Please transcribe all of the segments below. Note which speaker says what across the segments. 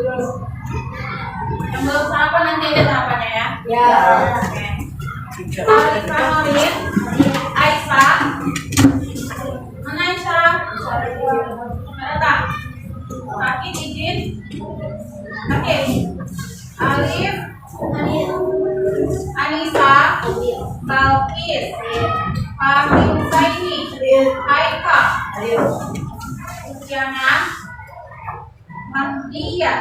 Speaker 1: Yang belum sarapan nanti ada sarapannya ya.
Speaker 2: Ya.
Speaker 1: Oke. Alisa, Norin, Aisyah. Mana Aisyah? Mana tak? Sakit izin. Oke. Alif, Anissa, Balkis, Fahim Zaini, Aika, Usiana, Mahdia,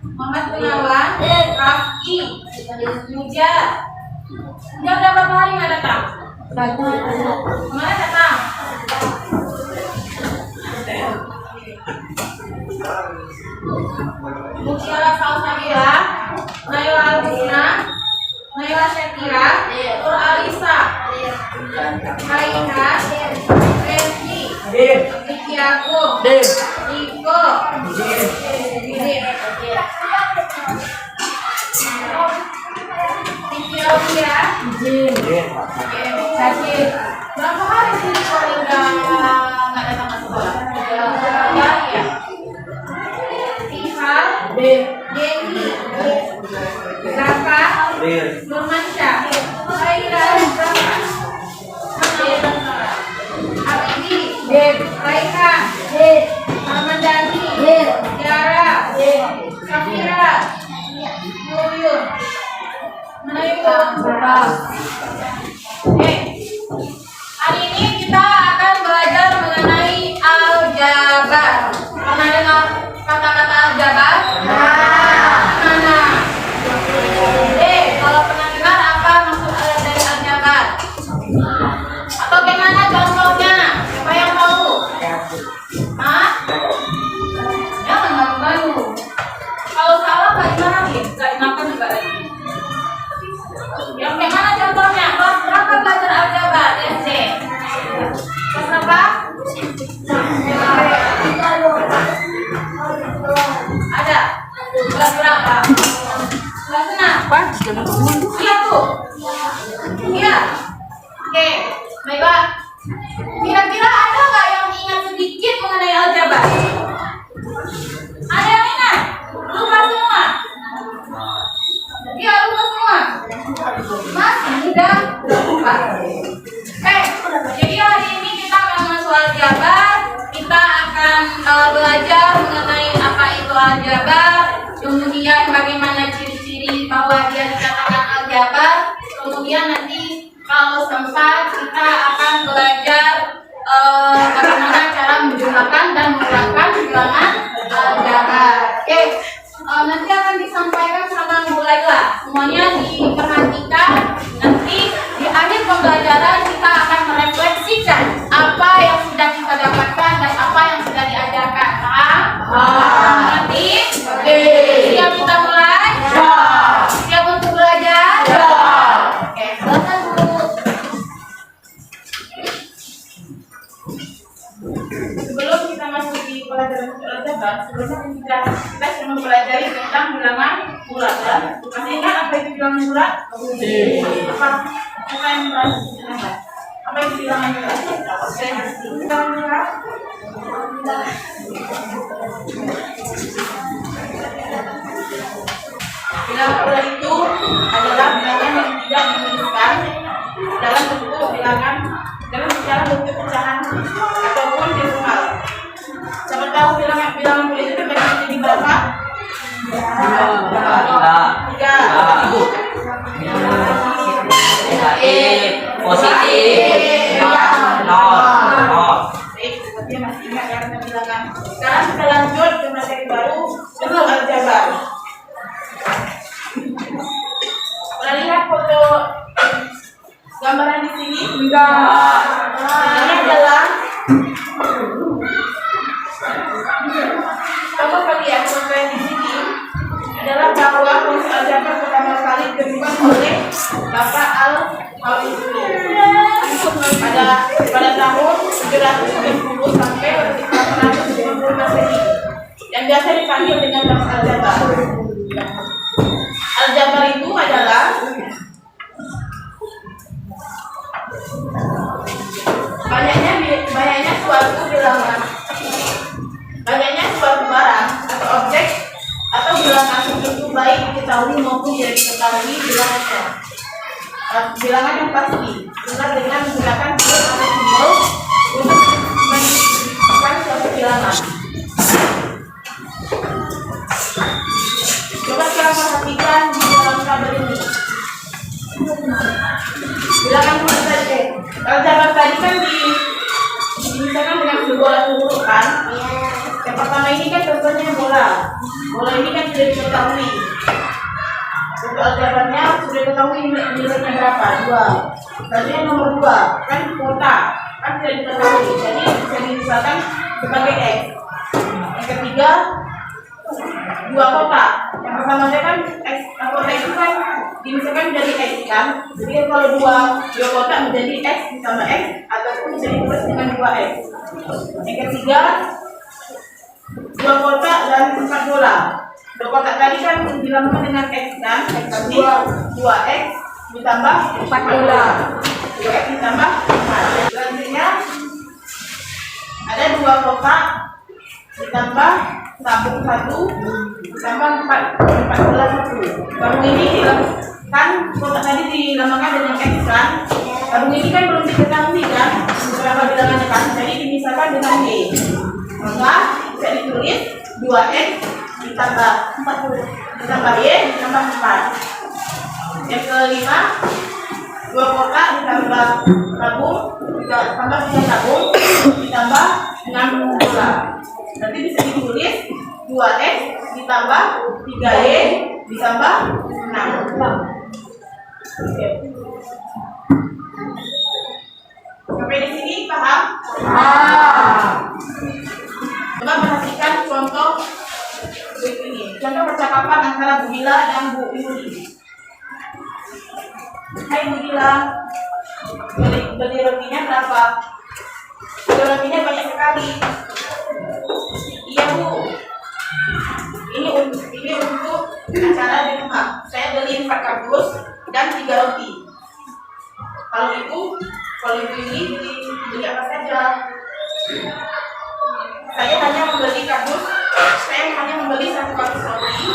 Speaker 1: Muhammad Gunawan, Rafki, Muja. Dia udah berapa hari nggak datang? Kemana datang? Musyara Salsabila, Naila Albina, Naila Syakira, Nur Alisa, Raiha, Rezi, Vicky Agung, Iko, Vicky Aulia, Sakit. Berapa hari sih kalau udah nggak datang ke sekolah? 3 hari ya. Denny, Zaka, Nurmansyah, Saida, Habibi, Raika, Ramadhani, Tiara, Safira, Yuyun. Mana Yuyun? Hari ini kita akan belajar mengenai aljabar. Pernah dengar kata-kata aljabar? Mana? Kalau pernah dengar apa maksud dari aljabar? Atau bagaimana contohnya? Siapa yang tahu? Hah? Jangan malu-malu. Kalau salah nggak dimarahin, nggak dimakan juga lagi. Yang bagaimana contohnya? Kelas berapa belajar aljabar? SD. Kelas berapa? Ada? Kelas berapa? Kelas 6? Iya tuh. Iya. Oke, baiklah. Kira-kira ada nggak yang ingat sedikit mengenai aljabar? Ada yang ingat? Lupa semua? Iya, lupa semua. Masih mudah lupa. Jadi hari ini kita akan masuk aljabar. Kita akan belajar mengenai apa itu aljabar, kemudian bagaimana ciri-ciri bahwa dia dikatakan aljabar. Kemudian nanti kalau sempat kita akan belajar bagaimana cara menjumlahkan dan mengurangi bilangan aljabar. Oke, nanti akan disampaikan sama Bu Laila. Semuanya diperhatikan. Nanti di akhir pembelajaran kita akan merefleksikan apa yang sudah kita dapatkan dan apa yang sudah diajarkan. Paham? Nanti siap kita mulai? Siap untuk belajar? Oke, silakan Bu. Sebelum kita masuk di pelajaran aljabar, sebelumnya kita sudah mempelajari tentang bilangan bulat ya. Masih ingat apa itu bilangan bulat? Apa yang bulat? Apa itu bilangan bulat? Bilangan bulat. Bilangan bulat itu adalah bilangan yang tidak dituliskan dalam bentuk bilangan dalam bentuk pecahan ataupun desimal. Siapa tahu bilangan bulat itu terbagi jadi berapa? Tiga. Positif. Seperti masih ingat ya tentang bilangan. Sekarang kita lanjut ke materi baru bentuk aljabar. Pernah lihat foto gambaran di sini? Enggak. Ini adalah coba lihat foto yang di sini adalah bahwa fungsi aljabar pertama kali ditemukan oleh Bapak Al-Khalidi pada tahun 770 sampai 850 Masehi yang biasa dipanggil dengan nama aljabar. Aljabar itu adalah banyaknya suatu bilangan, banyaknya suatu barang atau objek baik diketahui maupun tidak diketahui bilangannya. Bilangan yang pasti dengan menggunakan simbol atau simbol untuk menentukan suatu bilangan. Coba kita perhatikan di dalam tabel ini. Bilangan bola tadi, aljabar tadi kan misalkan dengan bola huruf kan. Yang pertama ini kan contohnya bola. Bola ini kan sudah diketahui. Untuk aljabarnya sudah diketahui nilainya berapa? 2. Tadi yang nomor 2 kan kotak kan sudah diketahui. Jadi bisa dimisalkan sebagai X. Yang ketiga 2 kotak. Yang pertama kan X, kotak itu kan dimisalkan dari X kan. Jadi kalau 2 kotak menjadi X ditambah X ataupun bisa ditulis dengan 2X. Yang ketiga 2 kotak dan 4 bola. 2 kotak tadi kan dilambangkan dengan X kan. X tadi 2X ditambah 4 bola. 2X ditambah 4. Selanjutnya ada 2 kotak ditambah sabuk 1 ditambah 4 bola 1. Tabung ini kan kotak tadi dilambangkan dengan X kan. Tabung ini kan belum diketahui kan berapa bilangannya kan. Jadi dimisalkan dengan Y. Maka bisa ditulis 2X ditambah 40 ditambah Y ditambah 4. Yang kelima 2 kotak ditambah tabung ditambah 3 tabung ditambah 6 bola. Nanti bisa ditulis 2X ditambah 3Y ditambah 6. Sampai di sini paham? Coba perhatikan contoh ini. Contoh percakapan antara Bu Mila dan Bu Yuli. Hai Bu Mila, beli rotinya berapa? Beli rotinya banyak sekali. Iya Bu. Ini untuk acara di rumah. Saya beli 4 kardus dan 3 roti. Kalau ibu ini beli apa saja? Saya hanya membeli 1 kardus roti.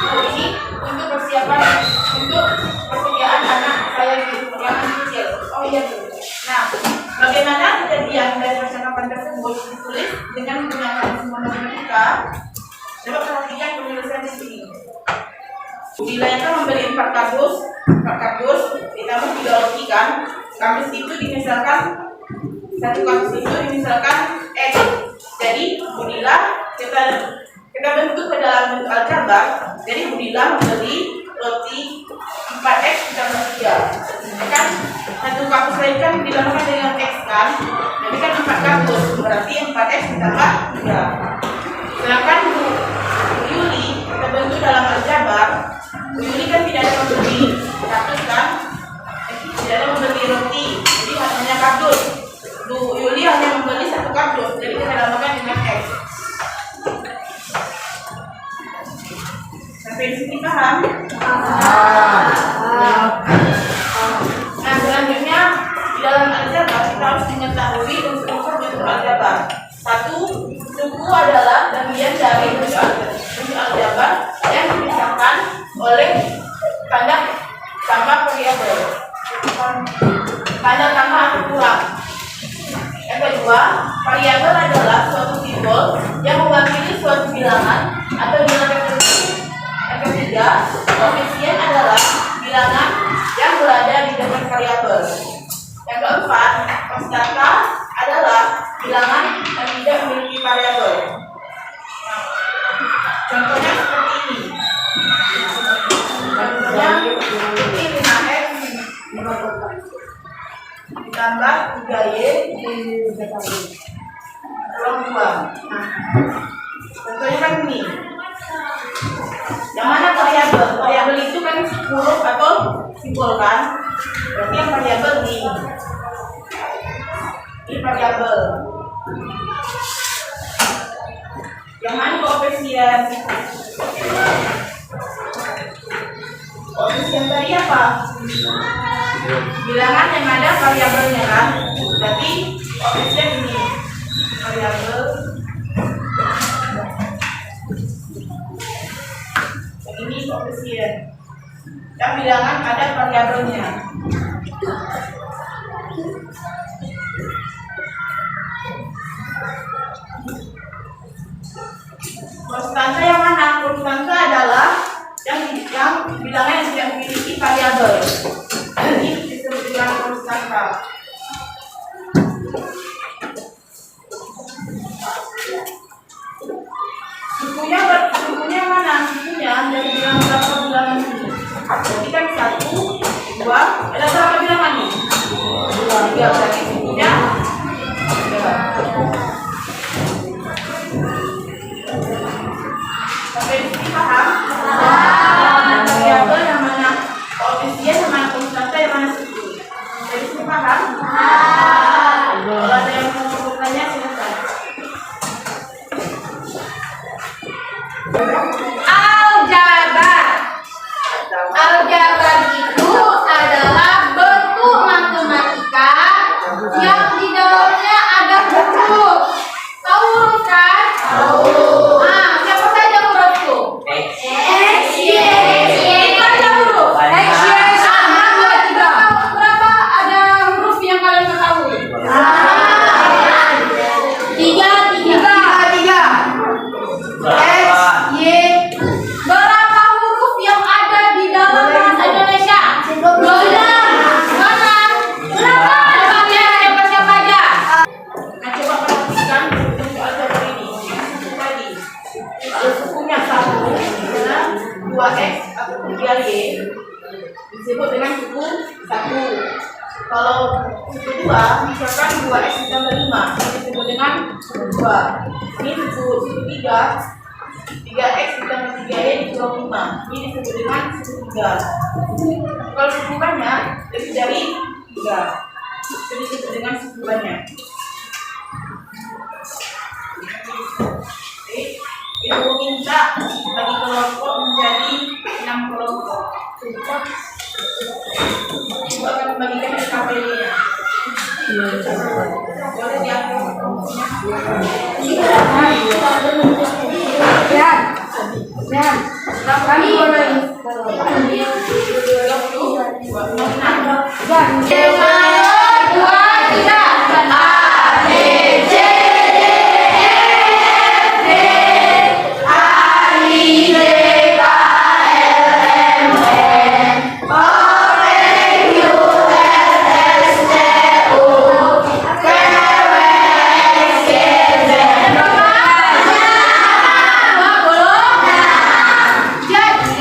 Speaker 1: Ini untuk persediaan anak saya yang kecil. Oh iya Bu. Nah, bagaimana kejadian dari percakapan tersebut ditulis dengan menggunakan semua matematika? Coba perhatikan penulisan di sini. Bila itu membeli 4 kardus ditambah 3 roti kan. Kardus itu dimisalkan 1 kardus itu dimisalkan X. Jadi Budila kita bentuk ke dalam bentuk aljabar. Jadi Budila membeli roti 4X ditambah 3. Kan 1 kardus lain kan dilambangkan dengan X kan. Jadi kan 4 kardus berarti 4X ditambah 3. Sedangkan Bu Yuli kita bentuk dalam aljabar. Bu Yuli kan tidak ada membeli kardus kan. Tidak ada membeli roti, jadi hanya kardus. Bu Yuli hanya membeli 1 kardus, jadi kita lambangkan dengan X. Sampai di sini paham? Nah, selanjutnya di dalam aljabar kita harus mengetahui unsur-unsur bentuk aljabar. 1. Suku adalah bagian dari bentuk aljabar yang dipisahkan oleh tanda tambah variabel. Tanda tambah atau kurang. Yang kedua, variabel adalah suatu simbol yang mewakili suatu bilangan atau bilangan tertentu. Yang ketiga, koefisien adalah bilangan yang berada di depan variabel. Yang keempat, konstanta adalah bilangan yang tidak memiliki variabel. Contohnya seperti ini. Contohnya ini 5X ditambah 3Y kurang 2. Nah, contohnya kan ini. Yang mana variabel? Variabel itu kan huruf atau simbol kan? Berarti yang variabel ini variabel. Yang mana koefisien? Koefisien tadi apa? Bilangan yang ada variabelnya kan? Berarti koefisien ini variabel. ini koefisien. Dan bilangan ada variabelnya. Konstanta yang mana? Konstanta adalah yang bilangnya yang tidak memiliki variabel. Ini disebut dengan konstanta. Sukunya mana? Sukunya dari bilangan berapa bilangan ini? Jadi kan 1, 2, ada berapa bilangan nih? 2, 3, berarti sukunya 3. Sampai di sini paham? Variabel yang mana koefisien, yang mana konstanta, yang mana suku. Sampai di sini paham? Kalau ada yang mau bertanya silakan. Aljabar itu adalah bentuk matematika yang di dalamnya ada huruf. Tahu huruf kan? Tahu. Siapa saja huruf itu? X, Y. Itu ada huruf. X, Y, sama 2, 3. Berapa ada huruf yang kalian ketahui? 3. X, Y. Berapa huruf yang ada di dalam bahasa Indonesia? 12. Mana? Berapa? Siapa aja? Nah, coba perhatikan bentuk aljabar ini. Yang suku tadi. Kalau sukunya 1, 2x atau 3y disebut dengan suku 1. Kalau suku 2, misalkan 2x ditambah 5, ini disebut dengan suku 2. Ini suku 3. 3x ditambah 3y dikurang 5. Ini disebut dengan suku 3. Kalau suku banyak lebih dari 3, itu disebut dengan suku banyak. Oke, Ibu minta bagi kelompok menjadi 6 kelompok. Ibu akan membagikan ke KPD-nya. Boleh diambil kelompoknya. Kami boleh. Jadi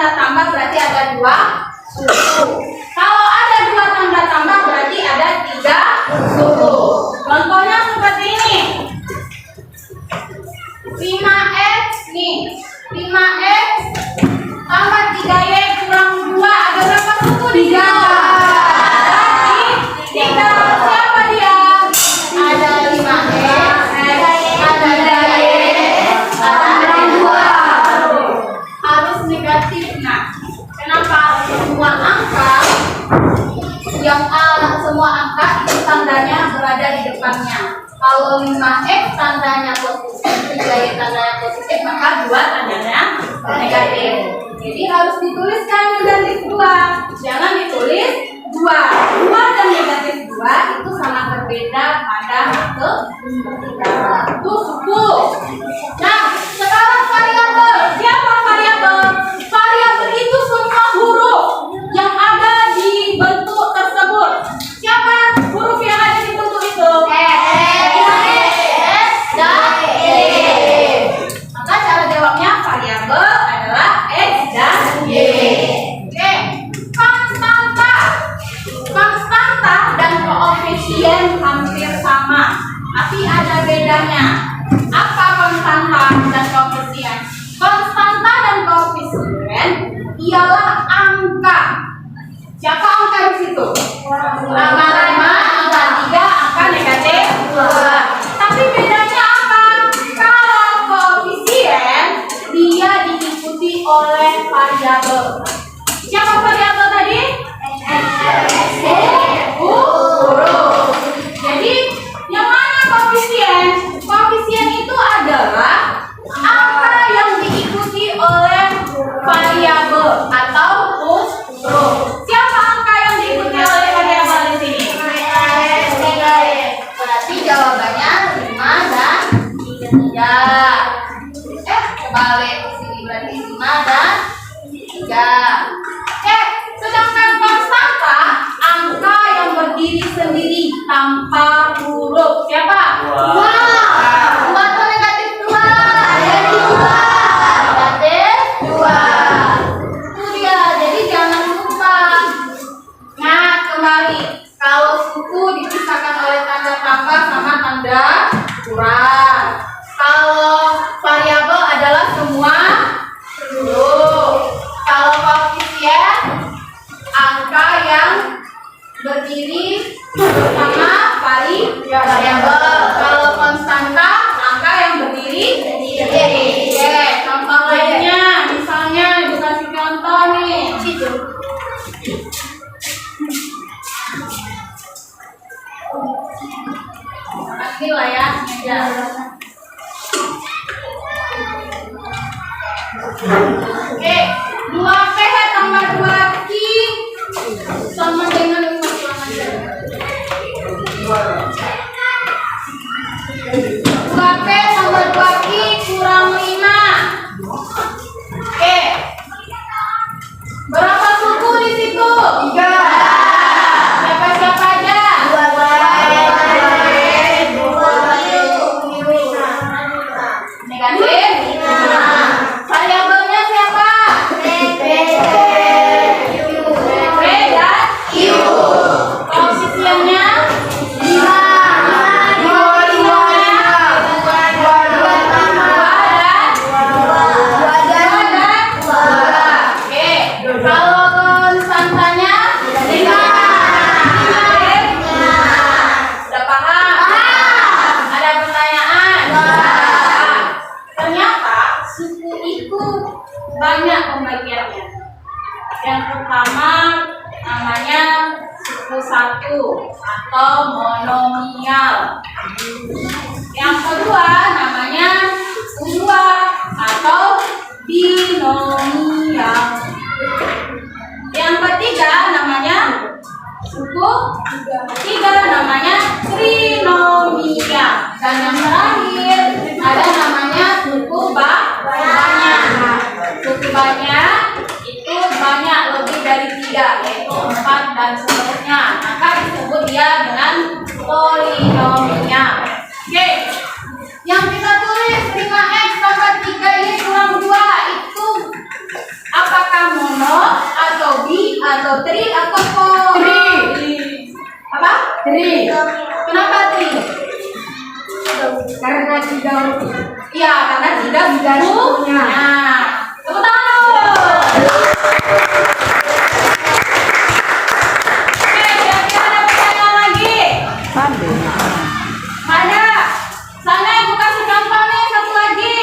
Speaker 1: tanda tambah berarti ada 2 suku. Kalau ada 2 tanda tambah berarti ada 3 suku. Contohnya seperti ini. 5x nih. 5x tambah 3y kurang 2. Ada berapa suku di sini? Berarti 3. Siapa dia? Ada 5x, ada 3y, ada 2. Harus negatif. Nah, kenapa? Semua angka itu tandanya berada di depannya. Kalau 5x tandanya positif, 3y tandanya positif, maka 2 tandanya negatif. Jadi harus dituliskan negatif 2. Jangan ditulis 2. 2 dan negatif 2 itu sangat berbeda pada ketiga. Itu suku. Nah, sekarang variabel. Siapa variabel? Variabel itu semua huruf yang ada di bentuk tersebut. Siapa huruf yang ada di bentuk itu? Dan Y. Maka cara jawabnya variabel adalah X dan Y. Oke, konstanta. Konstanta dan koefisien hampir sama, tapi ada bedanya. Apa konstanta dan koefisien? Konstanta dan koefisien ialah angka. Siapa angka di situ? Angka 5, angka 3, angka negatif 2. Tapi bedanya apa? Kalau koefisien dia diikuti oleh variabel. Siapa variabel tadi? Huruf. Jadi yang mana koefisien? Koefisien itu adalah angka yang diikuti oleh variabel atau huruf. Siapa angka yang diikuti oleh variabel di sini? Berarti jawabannya 5 dan 3. Kebalik di sini berarti 5 dan 3. Sedangkan konstanta angka yang berdiri sendiri tanpa huruf. Siapa? 2 atau negatif 2? Negatif 2. Itu dia. Jadi jangan lupa. Nah, kembali. Kalau suku dipisahkan oleh tanda tambah sama tanda kurang. Kalau variabel adalah semua huruf. Kalau koefisien angka yang berdiri bersama variabel. Kalau konstanta angka yang berdiri sendiri. Contoh lainnya, misalnya ibu kasih contoh nih. Kasih lah ya, Oke, 2P tambah 2Q sama dengan 2P tambah 2Q kurang 5. Oke. Berapa suku di situ? 3. Siapa-siapa aja? 2. Negatif. Variabelnya siapa? P dan Q. Koefisiennya 5. Kalau konstantanya 5. Sudah paham? Ada pertanyaan? Ternyata suku itu banyak pembagiannya. Yang pertama namanya suku 1 atau monomial. Yang kedua namanya suku 2 atau binomial. Yang ketiga namanya suku 3 namanya trinomial. Dan yang terakhir ada namanya suku banyak. Suku banyak itu banyak lebih dari 3, yaitu 4 dan seterusnya. Maka disebut dia dengan polinomial. Oke, yang kita tulis 5x tambah 3y kurang 2 itu apakah Tri. Kenapa Tri?
Speaker 2: Karena tidak.
Speaker 1: Iya, karena tidak punya. Nah, tepuk tangan dulu. Oke, kira-kira ada pertanyaan lagi? Ada. Sana ibu kasih contoh nih, satu lagi.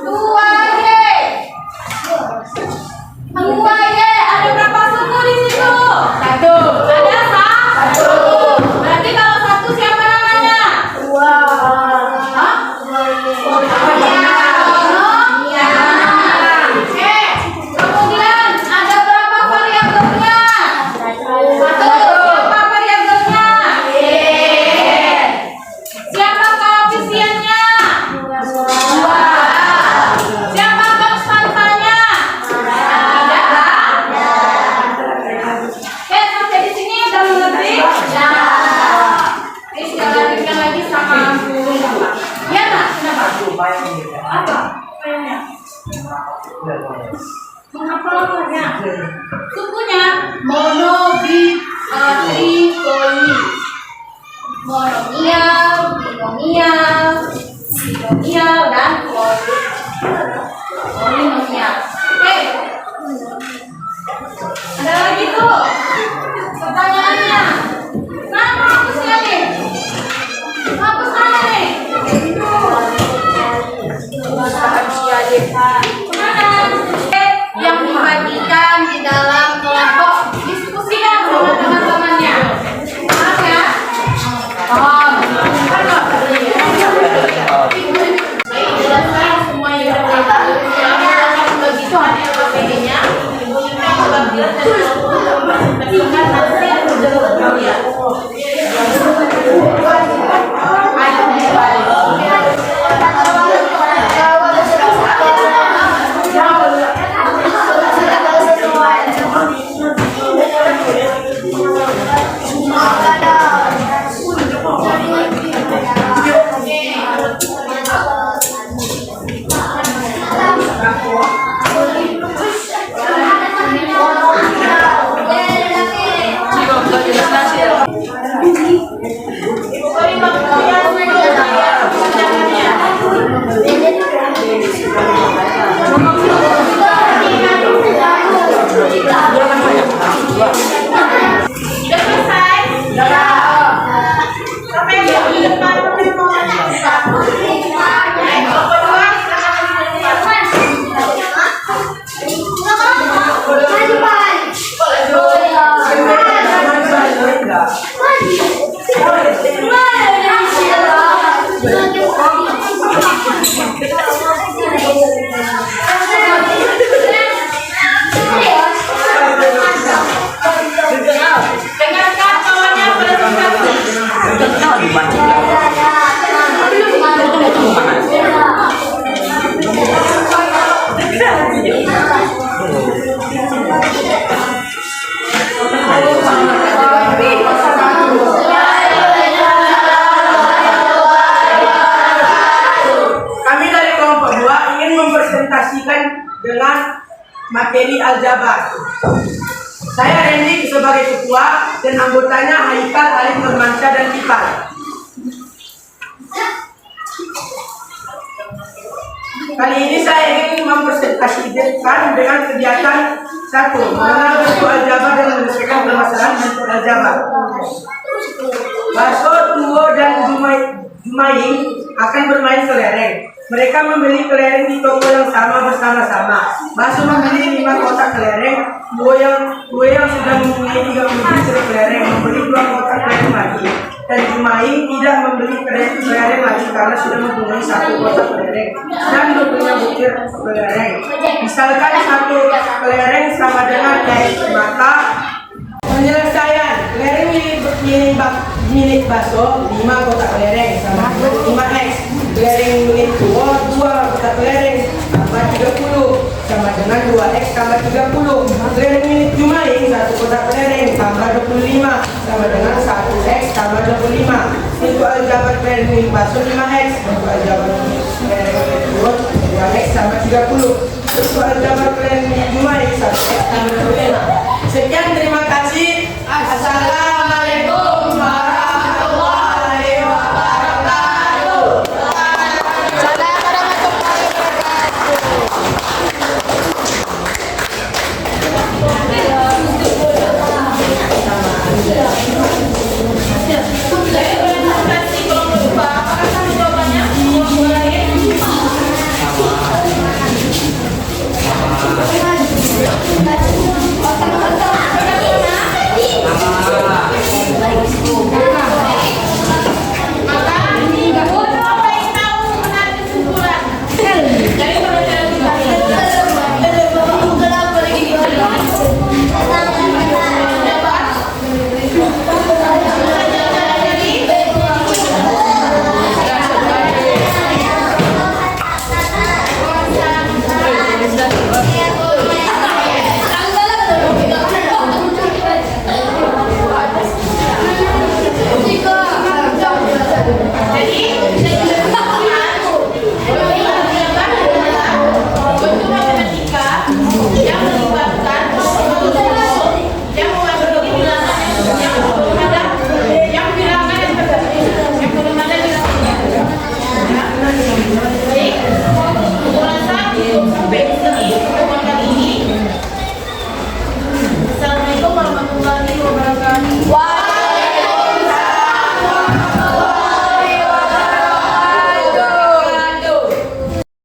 Speaker 1: 2Y. 2Y. Ada berapa suku di situ?
Speaker 2: 1.
Speaker 1: Ada satu. Berarti kalau satu siapa namanya?
Speaker 2: 2.
Speaker 1: Hah? Ya. Kemudian ada berapa variabelnya? Satu. Siapa variabelnya? Siapa koefisiennya? 2. Siapa konstantanya? Oke, sampai di sini udah mengerti? Ya. Ini sudah lanjutkan lagi sama ya nak, kenapa? Apa? Kayaknya. Mengapa lamanya? Sukunya monotripoli. Monomial, binomial, binomial, dan polinomial. Oke. Ada lagi tuh pertanyaannya. Kenapa hapusnya nih? Hapus mana nih? Mana? Yang dibagikan di dalam kelompok, diskusikan sama teman-temannya. Maaf ya. Oh, jelaskan semua yang begitu ada KPD-nya. Ibu Lina membagikan dari kelompok nanti ya. Sudah selesai? Sampai yang di depan dengarkan kawannya presentasi.
Speaker 3: Kami dari kelompok 2 ingin mempresentasikan dengan materi aljabar. Saya Randy sebagai ketua dan anggotanya Haikal, Alif, Nurmansyah, dan Kipal. Kali ini saya ingin mempresentasikan dengan kegiatan 1. Mengenal bentuk aljabar dan menyelesaikan permasalahan bentuk aljabar. Baso, Tuwo, dan Jumaing akan bermain kelereng. Mereka membeli kelereng di toko yang sama bersama-sama. Baso membeli 5 kotak kelereng. Tuwo yang sudah mempunyai 3 kelereng membeli 2 kotak kelereng lagi. Dan Jumaing tidak membeli kelereng lagi karena sudah mempunyai 1 kotak kelereng dan 20 butir kelereng. Misalkan 1 kelereng sama dengan X, maka penyelesaian kelereng milik Baso 5 kotak kelereng sama dengan 5X. Kelereng milik Tuwo 2 kotak kelereng tambah 30 sama dengan 2X tambah 30. Kelereng milik Jumaing 1 kotak kelereng tambah 25 sama dengan 1X tambah 25. Untuk aljabar kelereng milik Baso 5X. Untuk aljabar kelereng milik Tuwo 2X tambah 30. Untuk aljabar kelereng milik Jumaing 1X tambah 25. Sekian, terima kasih. Assalamualaikum.